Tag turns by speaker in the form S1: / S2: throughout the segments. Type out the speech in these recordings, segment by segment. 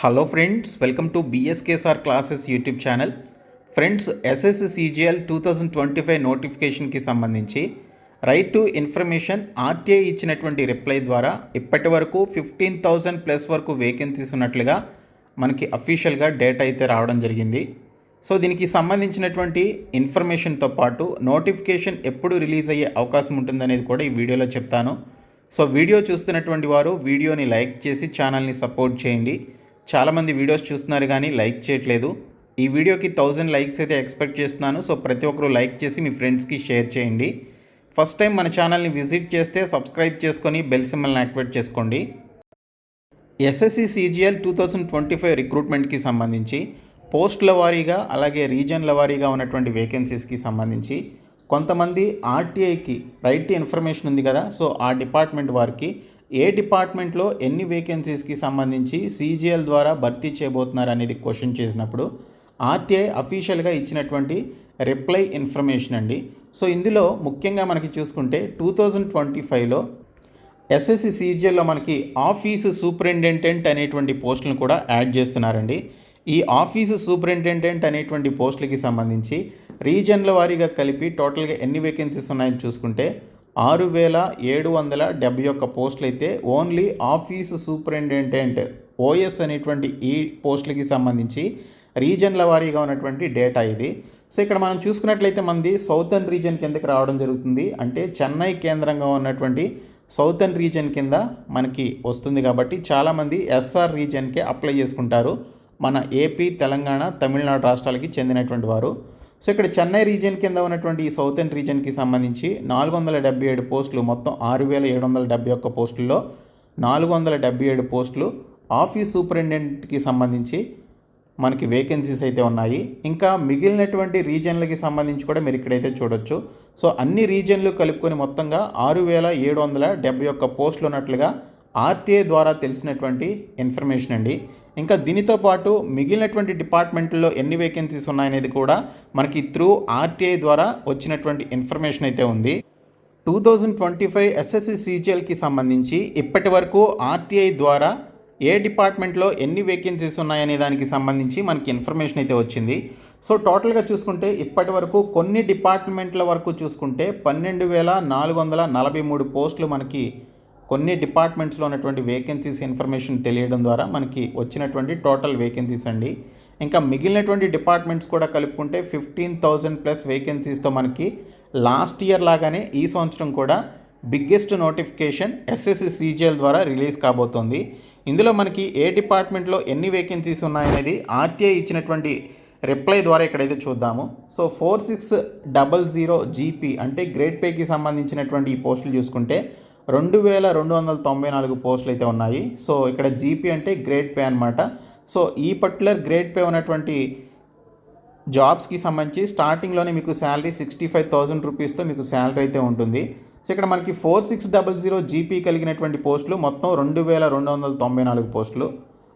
S1: Hello friends, welcome to BSKSR classes YouTube channel. Friends, SSC CGL 2025 నోటిఫికేషన్కి సంబంధించి right to information RTI ఇచ్చినటువంటి reply ద్వారా ఇప్పటి వరకు 15,000 ప్లస్ వరకు వేకెన్సీస్ ఉన్నట్లుగా మనకి అఫీషియల్గా డేటా అయితే రావడం జరిగింది. సో దీనికి సంబంధించినటువంటి ఇన్ఫర్మేషన్తో పాటు నోటిఫికేషన్ ఎప్పుడు రిలీజ్ అయ్యే అవకాశం ఉంటుందనేది కూడా ఈ వీడియోలో చెప్తాను. సో వీడియో చూస్తున్నటువంటి వారు వీడియోని లైక్ చేసి ఛానల్ని సపోర్ట్ చేయండి. చాలామంది వీడియోస్ చూస్తున్నారు కానీ లైక్ చేయట్లేదు. ఈ వీడియోకి 1000 లైక్స్ అయితే ఎక్స్పెక్ట్ చేస్తున్నాను. సో ప్రతి ఒక్కరూ లైక్ చేసి మీ ఫ్రెండ్స్కి షేర్ చేయండి. ఫస్ట్ టైం మన ఛానల్ని విజిట్ చేస్తే సబ్స్క్రైబ్ చేసుకొని బెల్ సింబల్ని యాక్టివేట్ చేసుకోండి. ఎస్ఎస్సి సిజిఎల్ 2025 రిక్రూట్మెంట్కి సంబంధించి పోస్టుల వారీగా అలాగే రీజన్ల వారీగా ఉన్నటువంటి వేకెన్సీస్కి సంబంధించి కొంతమంది ఆర్టీఐకి రైట్ ఇన్ఫర్మేషన్ ఉంది కదా, సో ఆ డిపార్ట్మెంట్ వారికి ఏ డిపార్ట్మెంట్లో ఎన్ని వేకెన్సీస్కి సంబంధించి సిజిఎల్ ద్వారా భర్తీ చేయబోతున్నారు అనేది క్వశ్చన్ చేసినప్పుడు ఆర్టీఐ అఫీషియల్గా ఇచ్చినటువంటి రిప్లై ఇన్ఫర్మేషన్ అండి. సో ఇందులో ముఖ్యంగా మనకి చూసుకుంటే 2025లో ఎస్ఎస్సి సిజిఎల్లో మనకి ఆఫీసు సూపరింటెండెంట్ అనేటువంటి పోస్టులను కూడా యాడ్ చేస్తున్నారండి. ఈ ఆఫీసు సూపరింటెండెంట్ అనేటువంటి పోస్టులకి సంబంధించి రీజన్ల వారీగా కలిపి టోటల్గా ఎన్ని వేకెన్సీస్ ఉన్నాయని చూసుకుంటే 6,771 పోస్టులు అయితే ఓన్లీ ఆఫీసు సూపరింటెండెంట్ ఓఎస్ అనేటువంటి ఈ పోస్టులకి సంబంధించి రీజన్ల వారీగా ఉన్నటువంటి డేటా ఇది. సో ఇక్కడ మనం చూసుకున్నట్లయితే మనది సౌతర్న్ రీజన్ కిందకి రావడం జరుగుతుంది. అంటే చెన్నై కేంద్రంగా ఉన్నటువంటి సౌతర్న్ రీజన్ కింద మనకి వస్తుంది కాబట్టి చాలామంది ఎస్ఆర్ రీజన్కే అప్లై చేసుకుంటారు, మన ఏపీ, తెలంగాణ, తమిళనాడు రాష్ట్రాలకి చెందినటువంటి వారు. సో ఇక్కడ చెన్నై రీజియన్ కింద ఉన్నటువంటి ఈ సౌతర్న్ రీజియన్కి సంబంధించి 477 పోస్టులు, మొత్తం 6,771 పోస్టుల్లో 477 పోస్టులు ఆఫీస్ సూపరింటెండెంట్కి సంబంధించి మనకి వేకెన్సీస్ అయితే ఉన్నాయి. ఇంకా మిగిలినటువంటి రీజియన్లకి సంబంధించి కూడా మీరు ఇక్కడైతే చూడొచ్చు. సో అన్ని రీజియన్లు కలుపుకొని మొత్తంగా 6,771 పోస్టులు ఉన్నట్లుగా ఆర్టీఐ ద్వారా తెలిసినటువంటి ఇన్ఫర్మేషన్ అండి. ఇంకా దీనితో పాటు మిగిలినటువంటి డిపార్ట్మెంట్లో ఎన్ని వేకెన్సీస్ ఉన్నాయనేది కూడా మనకి త్రూ ఆర్టీఐ ద్వారా వచ్చినటువంటి ఇన్ఫర్మేషన్ అయితే ఉంది. 2025 ఎస్ఎస్సి సిజిఎల్కి సంబంధించి ఇప్పటి వరకు ఆర్టీఐ ద్వారా ఏ డిపార్ట్మెంట్లో ఎన్ని వేకెన్సీస్ ఉన్నాయనే దానికి సంబంధించి మనకి ఇన్ఫర్మేషన్ అయితే వచ్చింది. సో టోటల్గా చూసుకుంటే ఇప్పటి వరకు కొన్ని డిపార్ట్మెంట్ల వరకు చూసుకుంటే 12,443 పోస్టులు మనకి కొన్ని డిపార్ట్మెంట్స్లో ఉన్నటువంటి వేకెన్సీస్ ఇన్ఫర్మేషన్ తెలియడం ద్వారా మనకి వచ్చినటువంటి టోటల్ వేకెన్సీస్ అండి. ఇంకా మిగిలినటువంటి డిపార్ట్మెంట్స్ కూడా కలుపుకుంటే 15,000 ప్లస్ వేకెన్సీస్తో మనకి లాస్ట్ ఇయర్ లాగానే ఈ సంవత్సరం కూడా బిగ్గెస్ట్ నోటిఫికేషన్ ఎస్ఎస్సి సిజిఎల్ ద్వారా రిలీజ్ కాబోతోంది. ఇందులో మనకి ఏ డిపార్ట్మెంట్లో ఎన్ని వేకెన్సీస్ ఉన్నాయనేది ఆర్టీఐ ఇచ్చినటువంటి రిప్లై ద్వారా ఇక్కడైతే చూద్దాము. సో 4600 జీపీ అంటే గ్రేడ్ పేకి సంబంధించినటువంటి ఈ పోస్టులు చూసుకుంటే 2,294 పోస్టులు అయితే ఉన్నాయి. సో ఇక్కడ జీపీ అంటే గ్రేడ్ పే అనమాట. సో ఈ పర్టికులర్ గ్రేడ్ పే ఉన్నటువంటి జాబ్స్కి సంబంధించి స్టార్టింగ్లోనే మీకు శాలరీ 65,000 రూపీస్తో మీకు శాలరీ అయితే ఉంటుంది. సో ఇక్కడ మనకి 4600 జీపీ కలిగినటువంటి పోస్టులు మొత్తం 2,294 పోస్టులు.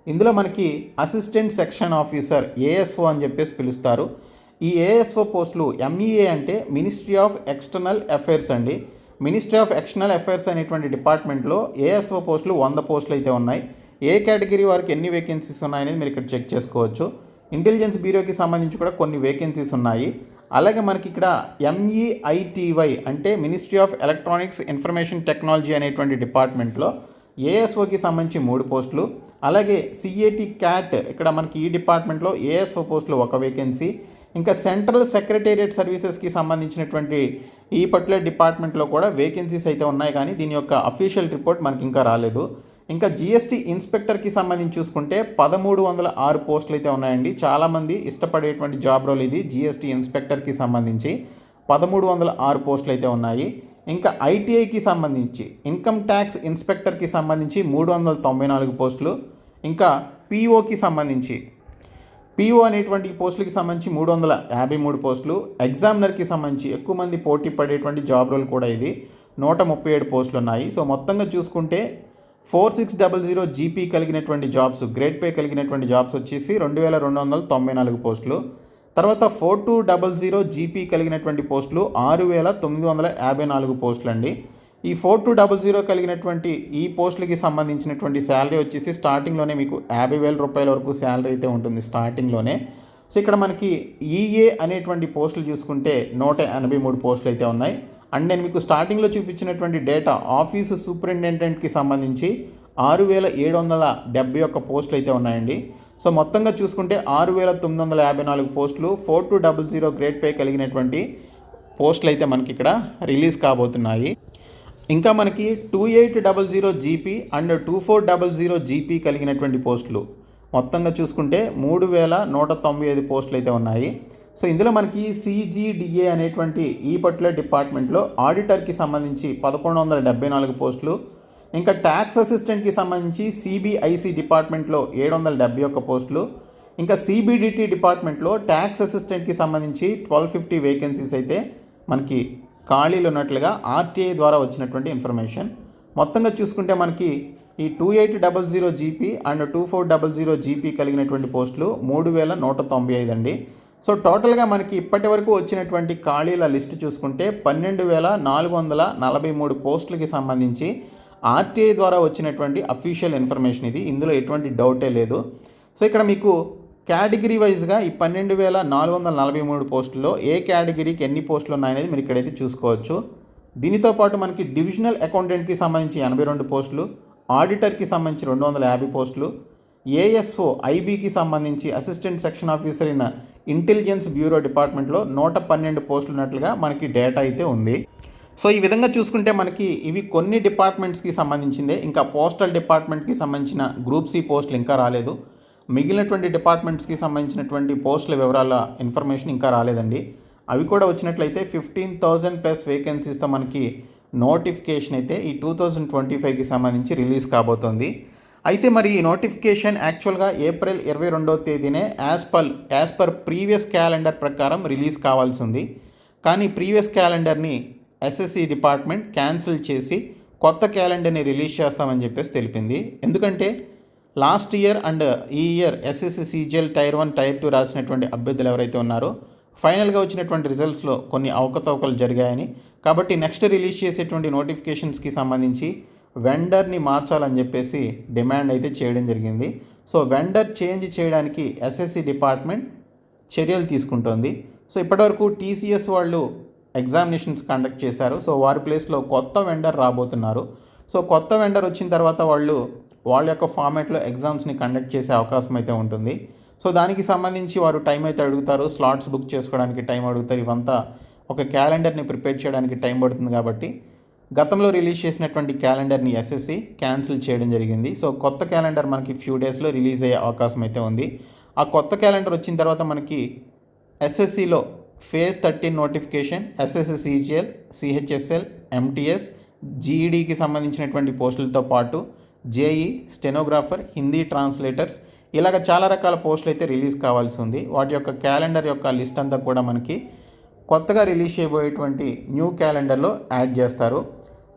S1: ఇందులో మనకి అసిస్టెంట్ సెక్షన్ ఆఫీసర్ ఏఎస్ఓ అని చెప్పేసి పిలుస్తారు. ఈ ఏఎస్ఓ పోస్టులు ఎంఈఏ అంటే మినిస్ట్రీ ఆఫ్ ఎక్స్టర్నల్ అఫైర్స్ అండి. మినిస్ట్రీ ఆఫ్ ఎక్స్టర్నల్ అఫైర్స్ అనేటువంటి డిపార్ట్మెంట్లో ఏఎస్ఓ పోస్టులు 100 పోస్టులు అయితే ఉన్నాయి. ఏ కేటగిరీ వారికి ఎన్ని వేకెన్సీస్ ఉన్నాయనేది మీరు ఇక్కడ చెక్ చేసుకోవచ్చు. ఇంటెలిజెన్స్ బ్యూరోకి సంబంధించి కూడా కొన్ని వేకెన్సీస్ ఉన్నాయి. అలాగే మనకి ఇక్కడ ఎంఈఐటీవై అంటే ministry of electronics information technology అనేటువంటి డిపార్ట్మెంట్లో ఏఎస్ఓకి సంబంధించి 3 పోస్టులు, అలాగే సిఏటి క్యాట్ ఇక్కడ మనకి ఈ డిపార్ట్మెంట్లో ఏఎస్ఓ పోస్టులు 1 వేకెన్సీ, ఇంకా సెంట్రల్ సెక్రటేరియట్ సర్వీసెస్కి సంబంధించినటువంటి ఈ పర్టికులర్ డిపార్ట్మెంట్లో కూడా వేకెన్సీస్ అయితే ఉన్నాయి, కానీ దీని యొక్క అఫీషియల్ రిపోర్ట్ మనకి ఇంకా రాలేదు. ఇంకా జిఎస్టీ ఇన్స్పెక్టర్కి సంబంధించి చూసుకుంటే 1,306 పోస్టులు అయితే ఉన్నాయండి. చాలామంది ఇష్టపడేటువంటి జాబ్ రోల్ ఇది. జిఎస్టీ ఇన్స్పెక్టర్కి సంబంధించి 1,306 పోస్టులు అయితే ఉన్నాయి. ఇంకా ఐటీఐకి సంబంధించి ఇన్కమ్ ట్యాక్స్ ఇన్స్పెక్టర్కి సంబంధించి 394 పోస్టులు, ఇంకా పీఓకి సంబంధించి పీఓ అనేటువంటి పోస్టులకి సంబంధించి 353 పోస్టులు, ఎగ్జామినర్కి సంబంధించి ఎక్కువ మంది పోటీ పడేటువంటి జాబ్ రోల్ కూడా ఇది 137 పోస్టులు ఉన్నాయి. సో మొత్తంగా చూసుకుంటే 4600 జీపీ కలిగినటువంటి జాబ్స్, గ్రేడ్ పే కలిగినటువంటి జాబ్స్ వచ్చేసి 2,294 పోస్టులు. తర్వాత 4200 జీపీ కలిగినటువంటి పోస్టులు 6,954 పోస్టులు అండి. ఈ 4200 కలిగినటువంటి ఈ పోస్టులకి సంబంధించినటువంటి శాలరీ వచ్చేసి స్టార్టింగ్లోనే మీకు 50,000 రూపాయల వరకు శాలరీ అయితే ఉంటుంది స్టార్టింగ్లోనే. సో ఇక్కడ మనకి ఈఏ అనేటువంటి పోస్టులు చూసుకుంటే 183 పోస్టులు అయితే ఉన్నాయి. అండ్ నేను మీకు స్టార్టింగ్లో చూపించినటువంటి డేటా ఆఫీసు సూపరింటెండెంట్కి సంబంధించి 6,771 పోస్టులు అయితే ఉన్నాయండి. సో మొత్తంగా చూసుకుంటే 6,954 పోస్టులు 4200 గ్రేడ్ పే కలిగినటువంటి పోస్టులు అయితే మనకి ఇక్కడ రిలీజ్ కాబోతున్నాయి. ఇంకా మనకి 2800 జీపీ అండ్ 2400 జీపీ కలిగినటువంటి పోస్టులు మొత్తంగా చూసుకుంటే 3,195 పోస్టులు అయితే ఉన్నాయి. సో ఇందులో మనకి సిజిడిఏ అనేటువంటి ఈ పర్టికులర్ డిపార్ట్మెంట్లో ఆడిటర్కి సంబంధించి 1174 పోస్టులు, ఇంకా ట్యాక్స్ అసిస్టెంట్కి సంబంధించి సిబిఐసి డిపార్ట్మెంట్లో 771 పోస్టులు, ఇంకా సిబిడిటి డిపార్ట్మెంట్లో ట్యాక్స్ అసిస్టెంట్కి సంబంధించి 1250 వేకెన్సీస్ అయితే మనకి ఖాళీలు ఉన్నట్లుగా ఆర్టీఐ ద్వారా వచ్చినటువంటి ఇన్ఫర్మేషన్. మొత్తంగా చూసుకుంటే మనకి ఈ 2800 జీపీ అండ్ 2400 జీపీ కలిగినటువంటి పోస్టులు 3,195 అండి. సో టోటల్గా మనకి ఇప్పటి వరకు వచ్చినటువంటి ఖాళీల లిస్ట్ చూసుకుంటే 12,443 పోస్టులకి సంబంధించి ఆర్టీఐ ద్వారా వచ్చినటువంటి అఫీషియల్ ఇన్ఫర్మేషన్ ఇది. ఇందులో ఎటువంటి డౌటే లేదు. సో ఇక్కడ మీకు కేటగిరీ వైజ్గా ఈ 12,443 పోస్టుల్లో ఏ కేటగిరీకి ఎన్ని పోస్టులు ఉన్నాయనేది మీరు ఇక్కడైతే చూసుకోవచ్చు. దీనితో పాటు మనకి డివిజనల్ అకౌంటెంట్కి సంబంధించి 82 పోస్టులు, ఆడిటర్కి సంబంధించి 250 పోస్టులు, ఏఎస్ఓ ఐబీకి సంబంధించి assistant section officer in intelligence bureau డిపార్ట్మెంట్లో 112 పోస్టులు ఉన్నట్లుగా మనకి డేటా అయితే ఉంది. సో ఈ విధంగా చూసుకుంటే మనకి ఇవి కొన్ని డిపార్ట్మెంట్స్కి సంబంధించిందే. ఇంకా పోస్టల్ డిపార్ట్మెంట్కి సంబంధించిన గ్రూప్ సి పోస్టులు ఇంకా రాలేదు. మిగిలినటువంటి డిపార్ట్మెంట్స్కి సంబంధించినటువంటి పోస్టుల వివరాల ఇన్ఫర్మేషన్ ఇంకా రాలేదండి. అవి కూడా వచ్చినట్లయితే 15,000+ వేకెన్సీస్తో మనకి నోటిఫికేషన్ అయితే ఈ 2025కి సంబంధించి రిలీజ్ కాబోతోంది. అయితే మరి ఈ నోటిఫికేషన్ యాక్చువల్గా ఏప్రిల్ 22వ తేదీనే యాజ్ పర్ ప్రీవియస్ క్యాలెండర్ ప్రకారం రిలీజ్ కావాల్సి ఉంది. కానీ ప్రీవియస్ క్యాలెండర్ని ఎస్ఎస్సి డిపార్ట్మెంట్ క్యాన్సిల్ చేసి కొత్త క్యాలెండర్ని రిలీజ్ చేస్తామని చెప్పేసి తెలిపింది. ఎందుకంటే లాస్ట్ ఇయర్ అండ్ ఈ year SSC CGL tier 1 tier 2 రాసినటువంటి అభ్యర్థులు ఎవరైతే ఉన్నారో ఫైనల్గా వచ్చినటువంటి రిజల్ట్స్లో కొన్ని అవకతవకలు జరిగాయని, కాబట్టి నెక్స్ట్ రిలీజ్ చేసేటువంటి నోటిఫికేషన్స్కి సంబంధించి వెండర్ని మార్చాలని చెప్పేసి డిమాండ్ అయితే చేయడం జరిగింది. సో వెండర్ చేంజ్ చేయడానికి ఎస్ఎస్సి డిపార్ట్మెంట్ చర్యలు తీసుకుంటోంది. సో ఇప్పటివరకు టీసీఎస్ వాళ్ళు ఎగ్జామినేషన్స్ కండక్ట్ చేశారు. సో వారి ప్లేస్లో కొత్త వెండర్ రాబోతున్నారు. సో కొత్త వెండర్ వచ్చిన తర్వాత వాళ్ళ యొక్క ఫార్మాట్లో ఎగ్జామ్స్ని కండక్ట్ చేసే అవకాశం అయితే ఉంటుంది. సో దానికి సంబంధించి వారు టైం అయితే అడుగుతారు, స్లాట్స్ బుక్ చేసుకోవడానికి టైం అడుగుతారు. ఇవంతా ఒక క్యాలెండర్ని ప్రిపేర్ చేయడానికి టైం పడుతుంది. కాబట్టి గతంలో రిలీజ్ చేసినటువంటి క్యాలెండర్ని ఎస్ఎస్సి క్యాన్సిల్ చేయడం జరిగింది. సో కొత్త క్యాలెండర్ మనకి ఫ్యూ డేస్లో రిలీజ్ అయ్యే అవకాశం అయితే ఉంది. ఆ కొత్త క్యాలెండర్ వచ్చిన తర్వాత మనకి ఎస్ఎస్సిలో phase 13 notification, SSC CGL, CHSL, MTS, జీఈడీకి సంబంధించినటువంటి పోస్టులతో పాటు జేఈ, స్టెనోగ్రాఫర్, హిందీ ట్రాన్స్లేటర్స్ ఇలాగ చాలా రకాల పోస్టులు అయితే రిలీజ్ కావాల్సి ఉంది. వాటి యొక్క క్యాలెండర్ యొక్క లిస్ట్ అంతా కూడా మనకి కొత్తగా రిలీజ్ చేయబోయేటువంటి న్యూ క్యాలెండర్లో యాడ్ చేస్తారు.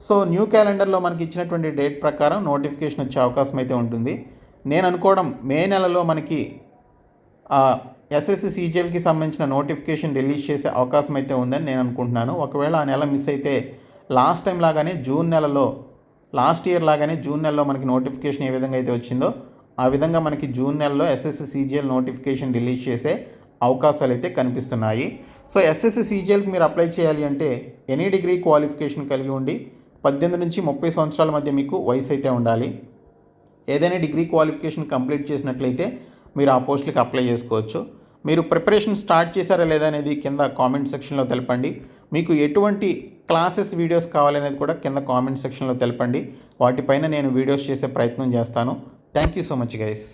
S1: సో న్యూ క్యాలెండర్లో మనకి ఇచ్చినటువంటి డేట్ ప్రకారం నోటిఫికేషన్ వచ్చే అవకాశం అయితే ఉంటుంది. నేను అనుకోవడం మే నెలలో మనకి ఎస్ఎస్సి సిజిఎల్కి సంబంధించిన నోటిఫికేషన్ రిలీజ్ చేసే అవకాశం అయితే ఉందని నేను అనుకుంటున్నాను. ఒకవేళ ఆ నెల మిస్ అయితే లాస్ట్ టైం లాగానే లాస్ట్ ఇయర్ లాగానే జూన్ నెలలో మనకి నోటిఫికేషన్ ఏ విధంగా అయితే వచ్చిందో ఆ విధంగా మనకి జూన్ నెలలో ఎస్ఎస్సి సిజిఎల్ నోటిఫికేషన్ రిలీజ్ చేసే అవకాశాలు అయితే కనిపిస్తున్నాయి. సో ఎస్ఎస్సి సిజిఎల్కి మీరు అప్లై చేయాలి అంటే ఎనీ డిగ్రీ క్వాలిఫికేషన్ కలిగి ఉండి 18 నుంచి 30 సంవత్సరాల మధ్య మీకు వయసు అయితే ఉండాలి. ఏదైనా డిగ్రీ క్వాలిఫికేషన్ కంప్లీట్ చేసినట్లయితే మీరు ఆ పోస్టులకి అప్లై చేసుకోవచ్చు. మీరు ప్రిపరేషన్ స్టార్ట్ చేశారా లేదా అనేది కింద కామెంట్ సెక్షన్లో తెలపండి. మీకు ఎటువంటి క్లాసెస్ వీడియోస్ కావాలనేది కూడా కింద కామెంట్ సెక్షన్లో తెలపండి. వాటిపైన నేను వీడియోస్ చేసే ప్రయత్నం చేస్తాను. Thank you so much guys.